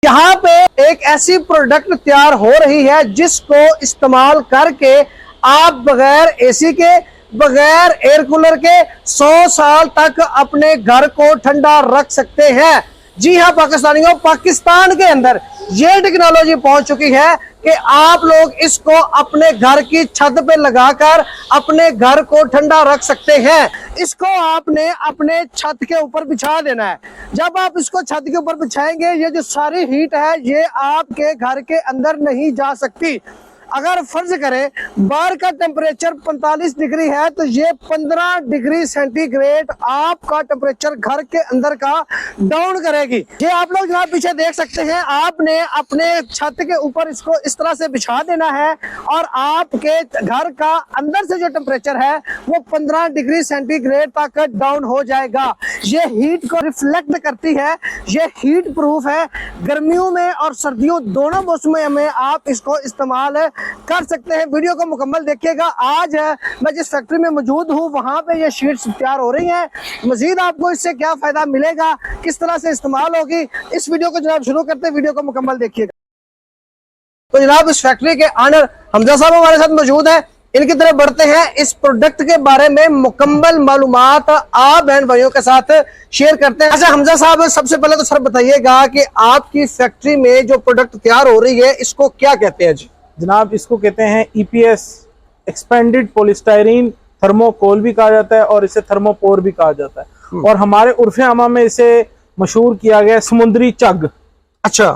यहाँ पे एक ऐसी प्रोडक्ट तैयार हो रही है जिसको इस्तेमाल करके आप बगैर एसी के, बगैर एयर कूलर के 100 साल तक अपने घर को ठंडा रख सकते हैं। जी हाँ पाकिस्तानियों, पाकिस्तान के अंदर ये टेक्नोलॉजी पहुंच चुकी है कि आप लोग इसको अपने घर की छत पे लगाकर अपने घर को ठंडा रख सकते हैं। इसको आपने अपने छत के ऊपर बिछा देना है। जब आप इसको छत के ऊपर बिछाएंगे, ये जो सारी हीट है ये आपके घर के अंदर नहीं जा सकती। अगर फर्ज करें बाहर का टेम्परेचर 45 डिग्री है तो ये 15 डिग्री सेंटीग्रेड आपका टेम्परेचर घर के अंदर का डाउन करेगी। ये आप लोग जनाब पीछे देख सकते हैं, आपने अपने छत के ऊपर इसको इस तरह से बिछा देना है और आपके घर का अंदर से जो टेम्परेचर है वो 15 डिग्री सेंटीग्रेड तक डाउन हो जाएगा। ये हीट को रिफ्लेक्ट करती है, ये हीट प्रूफ है। गर्मियों में और सर्दियों दोनों मौसमों में आप इसको इस्तेमाल कर सकते हैं। वीडियो को मुकम्मल देखिएगा। आज मैं जिस फैक्ट्री में मौजूद हूँ वहां पे ये शीट्स तैयार हो रही हैं। मजीद आपको इससे क्या फायदा मिलेगा, किस तरह से इस्तेमाल होगी, इस वीडियो को जनाब शुरू करते हैं। वीडियो को मुकम्मल देखिएगा। तो जनाब इस फैक्ट्री के ऑनर हमजा साहब हमारे साथ मौजूद है। इनकी तरफ बढ़ते हैं, इस प्रोडक्ट के बारे में मुकम्मल मालूमात आप बहन भाइयों के साथ शेयर करते हैं। अच्छा हमजा साहब, सबसे पहले तो सर बताइएगा कि आपकी फैक्ट्री में जो प्रोडक्ट तैयार हो रही है इसको क्या कहते हैं? जी जनाब, इसको कहते हैं EPS, एक्सपेंडेड पॉलीस्टाइरीन थर्मोकोल भी कहा जाता है और इसे थर्मोपोर भी कहा जाता है। और हमारे उर्फे आमा में इसे मशहूर किया गया समुद्री चग। अच्छा,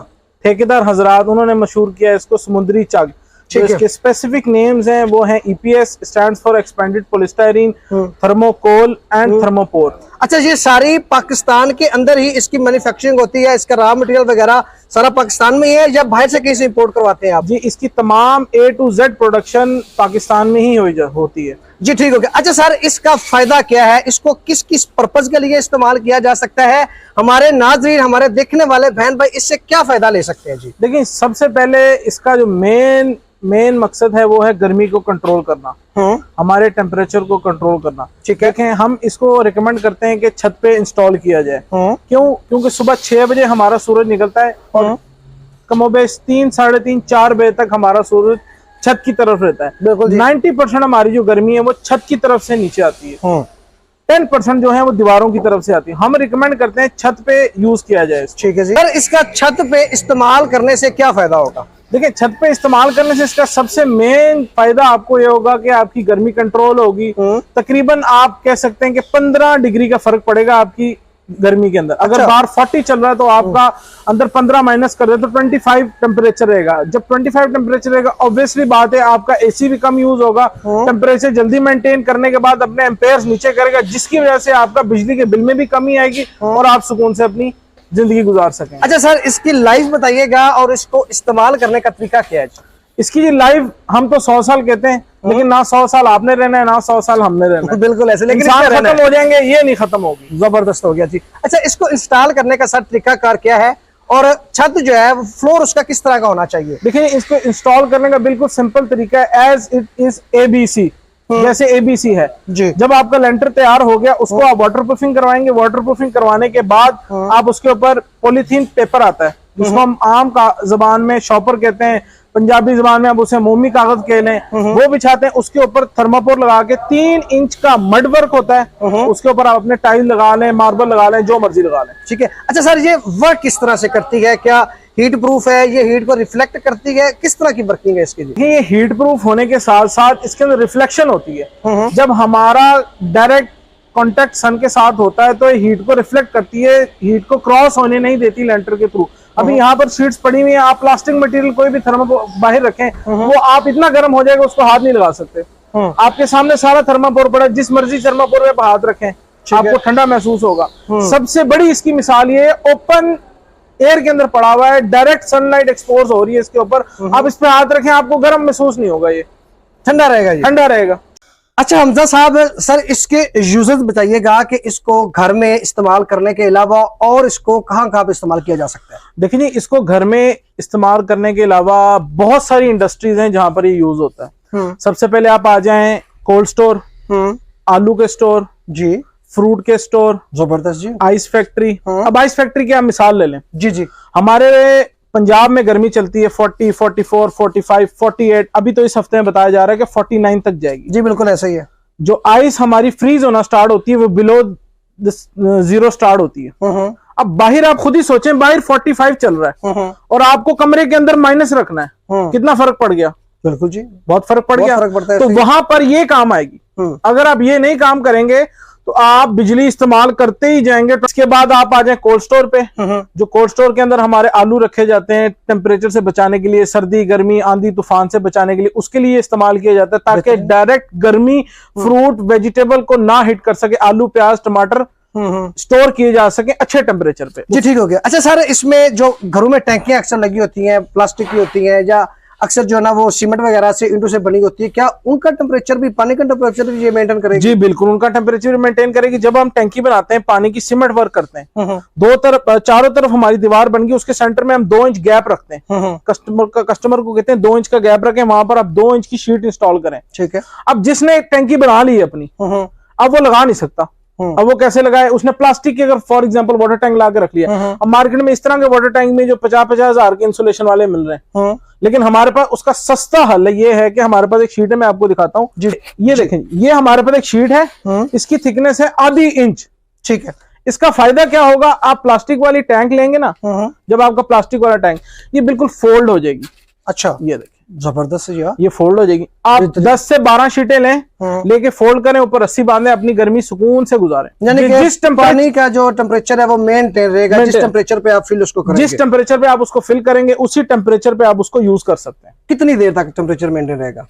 ठेकेदार हजरात उन्होंने मशहूर किया इसको समुद्री चग। तो इसके स्पेसिफिक नेम्स हैं, वो हैं EPS stands for expanded polystyrene, thermocol and thermopore. अच्छा, ये सारी पाकिस्तान के अंदर ही इसकी मैन्युफैक्चरिंग होती है? इसका रॉ मटेरियल वगैरह सारा पाकिस्तान में ही है या बाहर से कहीं से इंपोर्ट करवाते हैं आप? जी, इसकी तमाम A to Z production Pakistan में ही होती है। जी ठीक हो गया। अच्छा सर, इसका फायदा क्या है? इसको किस किस पर्पज के लिए इस्तेमाल किया जा सकता है? हमारे नाज़रीन, हमारे देखने वाले बहन भाई इससे क्या फायदा ले सकते हैं? जी देखिए, सबसे पहले इसका जो मेन मकसद है वो है गर्मी को कंट्रोल करना, हमारे टेम्परेचर को कंट्रोल करना। ठीक है, हम इसको रिकमेंड करते हैं कि छत पे इंस्टॉल किया जाए। क्योंकि सुबह 6 बजे हमारा सूरज निकलता है और कमोबेश 3, साढ़े 3, 4 बजे तक हमारा सूरज छत की तरफ रहता है। बिल्कुल 90% हमारी जो गर्मी है वो छत की तरफ से नीचे आती है, 10% जो है वो दीवारों की तरफ से आती है। हम रिकमेंड करते हैं छत पे यूज किया जाए। ठीक है जी। सर, इसका छत पे इस्तेमाल करने से क्या फायदा होगा? देखिए, छत पे इस्तेमाल करने से इसका सबसे मेन फायदा आपको ये होगा कि आपकी गर्मी कंट्रोल होगी। तकरीबन आप कह सकते हैं कि 15 डिग्री का फर्क पड़ेगा आपकी गर्मी के अंदर। अगर बाहर 40 चल रहा है तो आपका अंदर 15 माइनस कर दे तो 25 टेम्परेचर रहेगा। जब 25 टेम्परेचर रहेगा, ऑब्वियसली बात है आपका AC भी कम यूज होगा, टेम्परेचर जल्दी मेंटेन करने के बाद अपने एम्पेयर्स नीचे करेगा, जिसकी वजह से आपका बिजली के बिल में भी कमी आएगी और आप सुकून से अपनी जिंदगी गुजार सकें। अच्छा सर, इसकी लाइफ बताइएगा और इसको इस्तेमाल करने का तरीका क्या है? इसकी जी लाइफ हम तो 100 साल कहते हैं, लेकिन ना 100 साल आपने रहना है, ना 100 साल हमने रहना है। बिल्कुल ऐसे, लेकिन खत्म हो जाएंगे, ये नहीं खत्म होगी। जबरदस्त हो गया जी। अच्छा, इसको इंस्टॉल करने का सर तरीका कार क्या है और छत जो है फ्लोर उसका किस तरह का होना चाहिए? देखिए, इसको इंस्टॉल करने का बिल्कुल सिंपल तरीका है, एज इट इज ABC, जैसे ABC है जी। जब आपका लेंटर तैयार हो गया, उसको आप वाटर प्रूफिंग करवाएंगे। वाटर प्रूफिंग करवाने के बाद आप उसके ऊपर पॉलीथीन पेपर आता है, जिसको हम आम का जबान में शॉपर कहते हैं, पंजाबी जबान में आप उसे मोमी कागज कह लें, वो बिछाते हैं। उसके ऊपर थर्मापोर लगा के 3 इंच का मड वर्क होता है, उसके ऊपर आप अपने टाइल लगा लें, मार्बल लगा लें, जो मर्जी लगा लें। ठीक है। अच्छा सर, ये वर्क किस तरह से करती है? क्या हीट प्रूफ है? ये हीट को रिफ्लेक्ट करती है? किस तरह की वर्किंग है इसकी? ये हीट प्रूफ होने के साथ साथ इसके अंदर रिफ्लेक्शन होती है। जब हमारा डायरेक्ट कांटेक्ट सन के साथ होता है तो ये हीट को रिफ्लेक्ट करती है, हीट को क्रॉस होने नहीं देती लेंटर के थ्रू। अभी यहाँ पर शीट्स पड़ी हुई है, आप प्लास्टिक मटेरियल कोई भी थर्मापोर बाहर रखें, वो आप इतना गर्म हो जाएगा उसको हाथ नहीं लगा सकते। आपके सामने सारा थर्मापोर पड़ा, जिस मर्जी थर्मापोर में हाथ रखें आपको ठंडा महसूस होगा। सबसे बड़ी इसकी मिसाल ये ओपन एयर के अंदर पड़ा हुआ है, डायरेक्ट सनलाइट एक्सपोज हो रही है इसके ऊपर, आप इस पे हाथ रखें आपको गर्म महसूस नहीं होगा, ये ठंडा रहेगा, ठंडा रहेगा। अच्छा हमजा साहब, सर इसके यूजेस बताइएगा कि इसको घर में इस्तेमाल करने के अलावा और इसको कहाँ कहाँ पे इस्तेमाल किया जा सकता है? देखिए, इसको घर में इस्तेमाल करने के अलावा बहुत सारी इंडस्ट्रीज हैं जहां पर ये यूज होता है। सबसे पहले आप आ जाएं कोल्ड स्टोर, आलू के स्टोर जी, फ्रूट के स्टोर, जबरदस्त जी, आइस फैक्ट्री। अब आइस फैक्ट्री की आप मिसाल ले लें। जी जी, हमारे पंजाब में गर्मी चलती है 40, 44, 45, 48, अभी तो इस हफ्ते में बताया जा रहा है कि 49 तक जाएगी। जी बिल्कुल ऐसा ही है। जो आइस हमारी फ्रीज होना स्टार्ट होती है वो बिलो 0 स्टार्ट होती है। अब बाहर आप खुद ही सोचें, बाहर 45 चल रहा है और आपको कमरे के अंदर माइनस रखना है, कितना फर्क पड़ गया? बिल्कुल जी, बहुत फर्क पड़ गया। फर्क पड़ता है। तो वहां पर ये काम आएगी। अगर आप ये नहीं काम करेंगे तो आप बिजली इस्तेमाल करते ही जाएंगे। इसके बाद आप आ जाए कोल्ड स्टोर पे, जो कोल्ड स्टोर के अंदर हमारे आलू रखे जाते हैं टेम्परेचर से बचाने के लिए, सर्दी गर्मी आंधी तूफान से बचाने के लिए, उसके लिए इस्तेमाल किया जाता है ताकि डायरेक्ट गर्मी फ्रूट वेजिटेबल को ना हिट कर सके। आलू प्याज टमाटर स्टोर किए जा सके अच्छे टेम्परेचर पे। जी ठीक हो गया। अच्छा सर, इसमें जो घरों में टैंकियां अक्सर लगी होती हैं, प्लास्टिक की होती हैं या अक्सर जो है ना वो सीमेंट वगैरह से ईंटों से बनी होती है, क्या उनका टेम्परेचर भी, पानी का टेम्परेचर भी ये मेंटेन करेगी? जी बिल्कुल, उनका टेम्परेचर मेंटेन करेगी। जब हम टैंकी बनाते हैं पानी की, सीमेंट वर्क करते हैं, चारों तरफ हमारी दीवार बन गई, उसके सेंटर में हम 2 इंच गैप रखते हैं। कस्टमर को कहते हैं 2 इंच का गैप रखें, वहां पर आप 2 इंच की शीट इंस्टॉल करें। ठीक है। अब जिसने टैंकी बना ली है अपनी, अब वो लगा नहीं सकता। अब वो कैसे लगाए? उसने प्लास्टिक के अगर फॉर एग्जांपल वाटर टैंक ला के रख लिया। अब मार्केट में इस तरह के वाटर टैंक में जो 50-50 हजार के इंसुलेशन वाले मिल रहे हैं, लेकिन हमारे पास उसका सस्ता हल ये है कि हमारे पास एक शीट है, मैं आपको दिखाता हूँ। ये देखें, ये हमारे पास एक शीट है, इसकी थिकनेस है आधी इंच। ठीक है। इसका फायदा क्या होगा? आप प्लास्टिक वाली टैंक लेंगे ना, जब आपका प्लास्टिक वाला टैंक, ये बिल्कुल फोल्ड हो जाएगी। अच्छा, ये देखिए जबरदस्त है, ये फोल्ड हो जाएगी। आप 10 से 12 शीटें लें, लेके फोल्ड करें, ऊपर रस्सी बांधें, अपनी गर्मी सुकून से गुजारें। यानी कि जिस पानी का जो टेम्परेचर है वो मेंटेन रहेगा, जिस टेम्परेचर पे आप फिल उसको करेंगे, जिस टेम्परेचर पे आप उसको फिल करेंगे उसी टेम्परेचर पे आप उसको यूज कर सकते हैं। कितनी देर तक टेम्परेचर मेंटेन रहेगा?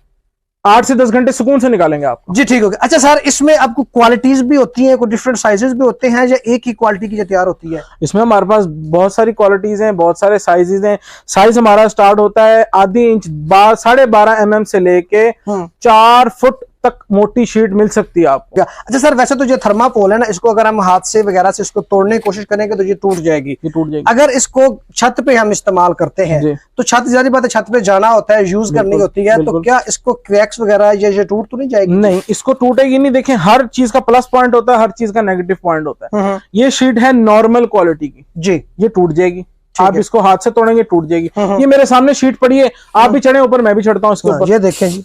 8 से 10 घंटे सुकून से निकालेंगे आप। जी ठीक हो गया। अच्छा सर, इसमें आपको क्वालिटीज भी होती हैं, कुछ डिफरेंट साइजेस भी होते हैं या एक ही क्वालिटी की जो तैयार होती है? इसमें हमारे पास बहुत सारी क्वालिटीज हैं, बहुत सारे साइजेस हैं। साइज हमारा स्टार्ट होता है आधी इंच 12.5 mm से लेके 4 फुट तक मोटी शीट मिल सकती है आपको। अच्छा सर, वैसे तो जो थर्माकोल है ना, इसको अगर हम हाथ से वगैरह से इसको तोड़ने की कोशिश करेंगे तो ये टूट जाएगी। अगर इसको छत पे हम इस्तेमाल करते हैं तो छत, जारी बात है, छत पे जाना होता है, यूज करनी होती है, तो क्या इसको क्रैक्स वगैरह ये टूट तो नहीं जाएगी? नहीं, इसको टूटेगी नहीं। देखें, हर चीज का प्लस पॉइंट होता है, हर चीज का नेगेटिव पॉइंट होता है। ये शीट है नॉर्मल क्वालिटी की जी, ये टूट जाएगी। आप इसको हाथ से तोड़ेंगे टूट जाएगी। ये मेरे सामने शीट पड़ी है, आप भी चढ़े ऊपर, मैं भी चढ़ता हूँ इसके ऊपर। ये देखें जी,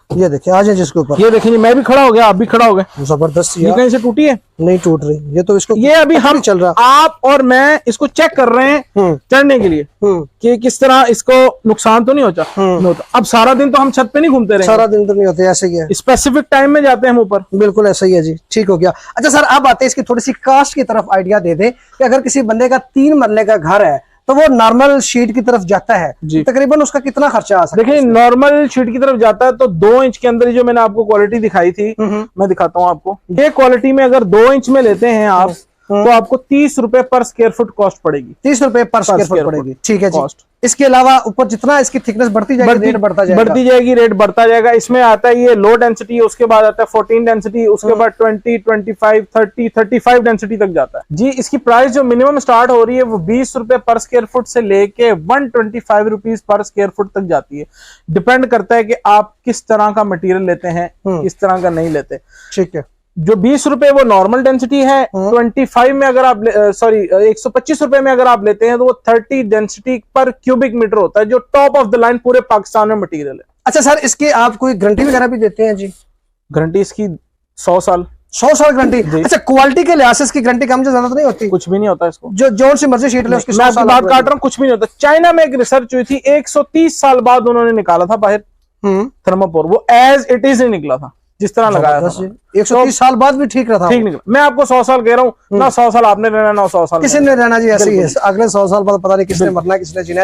ये देखिए, आ जाए जिसके ऊपर। ये देखें जी, मैं भी खड़ा हो गया, आप भी खड़ा हो गए। जबरदस्त। ये कहीं से टूटी है? नहीं टूट रही। ये तो इसको, ये अभी हम चल रहा, आप और मैं इसको चेक कर रहे हैं चढ़ने के लिए कि किस तरह इसको नुकसान तो नहीं होता। अब सारा दिन तो हम छत पे नहीं घूमते रहे, सारा दिन तो नहीं होते, ऐसे ही है, स्पेसिफिक टाइम में जाते हैं हम ऊपर। बिल्कुल ऐसा ही है जी, ठीक हो गया। अच्छा सर, अब आते हैं इसकी थोड़ी सी कास्ट की तरफ, आइडिया दे दें कि अगर किसी बंदे का 3 मरले का घर है तो वो नॉर्मल शीट की तरफ जाता है, तो तकरीबन उसका कितना खर्चा आ सकता है? देखिए, नॉर्मल शीट की तरफ जाता है तो 2 इंच के अंदर, जो मैंने आपको क्वालिटी दिखाई थी, मैं दिखाता हूँ आपको। ये क्वालिटी में अगर 2 इंच में लेते हैं आप, तो आपको 30 रुपए पर स्क्वायर फुट कॉस्ट पड़ेगी। 30 रुपए पर स्क्वायर फुट पड़ेगी, ठीक है जी। इसके अलावा ऊपर जितना इसकी थिकनेस बढ़ती जाएगी, रेट बढ़ता जाएगा। इसमें आता है ये लो डेंसिटी, उसके बाद आता है 14 डेंसिटी, उसके बाद 20, 25, 30, 35 डेंसिटी तक जाता है जी। इसकी प्राइस जो मिनिमम स्टार्ट हो रही है वो 20 रुपए पर स्क्वायर फुट से लेके 125 रुपीज पर स्क्वायर फुट तक जाती है। डिपेंड करता है कि आप किस तरह का मटेरियल लेते हैं, किस तरह का नहीं लेते। ठीक है। जो 20 रुपए वो नॉर्मल डेंसिटी है, 25 में अगर आप 125 रुपए में अगर आप लेते हैं तो वो 30 डेंसिटी पर क्यूबिक मीटर होता है, जो टॉप ऑफ द लाइन पूरे पाकिस्तान में मटेरियल है। अच्छा सर, इसके आप कोई गारंटी वगैरह भी देते हैं जी? गारंटी इसकी 100 साल। 100 साल गारंटी? अच्छा, क्वालिटी के लिहाज से इसकी गारंटी कम से ज्यादा तो नहीं होती? कुछ भी नहीं होता इसको, जो सी मर्जी शीट ले उसकी। मैं आपकी बात काट रहा हूँ, कुछ भी नहीं होता। चाइना में एक रिसर्च हुई थी, 130 साल बाद उन्होंने निकाला था बाहर थर्माकोल, वो एज इट इज ही निकला था, जिस तरह लगाया था। 130 साल बाद भी ठीक रहा, ठीक निकला। मैं आपको 100 साल कह रहा हूँ ना, 100 साल आपने रहना, ना 100 साल किसी ने रहना जी। ऐसे ही है, अगले 100 साल बाद पता नहीं किसने मरना, किसने जीना।